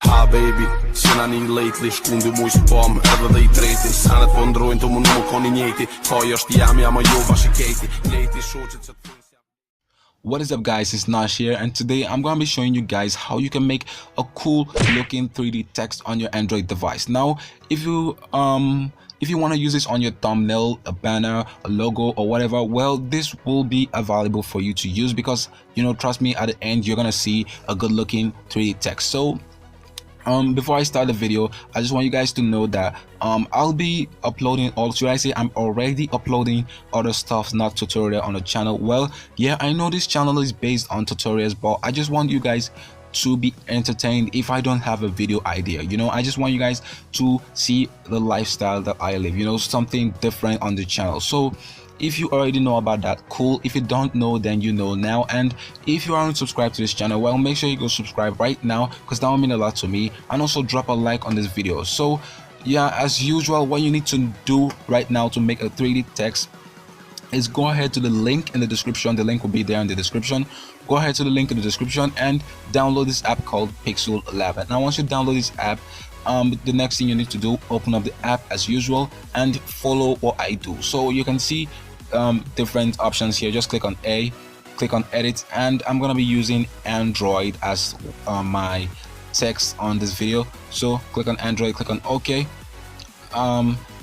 Ha baby, sina ni lately, shkundi mu spam, edhe dhe I treti. Sanet po ndrojnë të mund më koni njeti. Kaj është jam, jam a jo bashiketi. Leti shoqet që të What is up guys, it's Nash here, and today I'm going to be showing you guys how you can make a cool looking 3D text on your Android device. Now if you want to use this on your thumbnail, a banner, a logo or whatever, well, this will be available for you to use because, you know, trust me, at the end you're going to see a good looking 3D text. So before I start the video, I just want you guys to know that I'll be uploading, or should I say I'm already uploading other stuff, not tutorial, on the channel. Well, yeah, I know this channel is based on tutorials, but I just want you guys to be entertained if I don't have a video idea. You know, I just want you guys to see the lifestyle that I live, you know, something different on the channel. So if you already know about that, cool. If you don't know, then you know now. And if you aren't subscribed to this channel, well, make sure you go subscribe right now because that will mean a lot to me. And also drop a like on this video. So yeah, as usual, what you need to do right now to make a 3D text is go ahead to the link in the description. The link will be there in the description. Go ahead to the link in the description and download this app called Pixel 11. Now once you download this app, the next thing you need to do, open up the app as usual and follow what I do. So you can see different options here. Just click on A, click on edit, and I'm gonna be using Android as my text on this video. So click on Android, click on OK.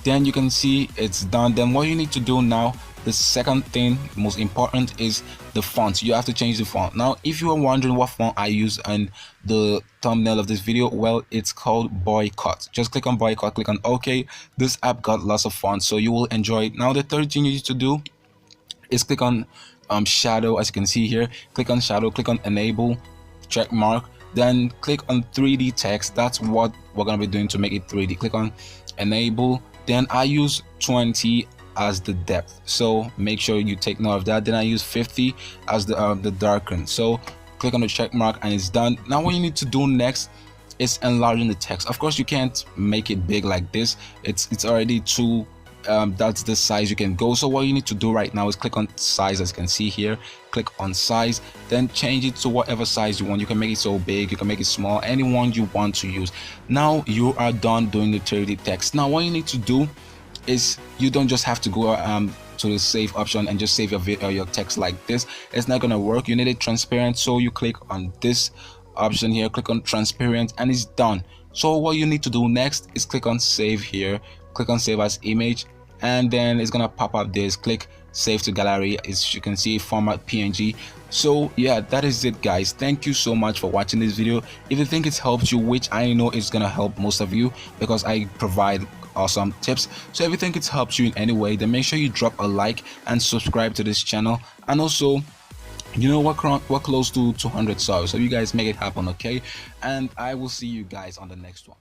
Then you can see it's done. Then what you need to do now, the second thing, most important, is the font. You have to change the font. Now if you are wondering what font I use on the thumbnail of this video, well, it's called Boycott. Just click on Boycott, click on OK. This app got lots of fonts, so you will enjoy it. Now the third thing you need to do is click on shadow. As you can see here, click on shadow, click on enable, check mark, then click on 3D text. That's what we're gonna be doing to make it 3D. Click on enable. Then I use 20 as the depth, so make sure you take note of that. Then I use 50 as the darken. So click on the check mark and it's done. Now what you need to do next is enlarging the text. Of course you can't make it big like this, it's already too that's the size you can go. So what you need to do right now is click on size. As you can see here, click on size, then change it to whatever size you want. You can make it so big, you can make it small, anyone you want to use. Now you are done doing the 3D text. Now what you need to do is you don't just have to go to the save option and just save your video, your text like this. It's not gonna work. You need it transparent, so you click on this option here, click on transparent, and it's done. So what you need to do next is click on save here, click on save as image, and then it's gonna pop up this, click save to gallery. As you can see, format PNG. So yeah, that is it guys. Thank you so much for watching this video. If you think it's helped you, which I know it's gonna help most of you because I provide awesome tips, so if you think it's helped you in any way, then make sure you drop a like and subscribe to this channel. And also, you know, we're close to 200 subs, so you guys make it happen, okay? And I will see you guys on the next one.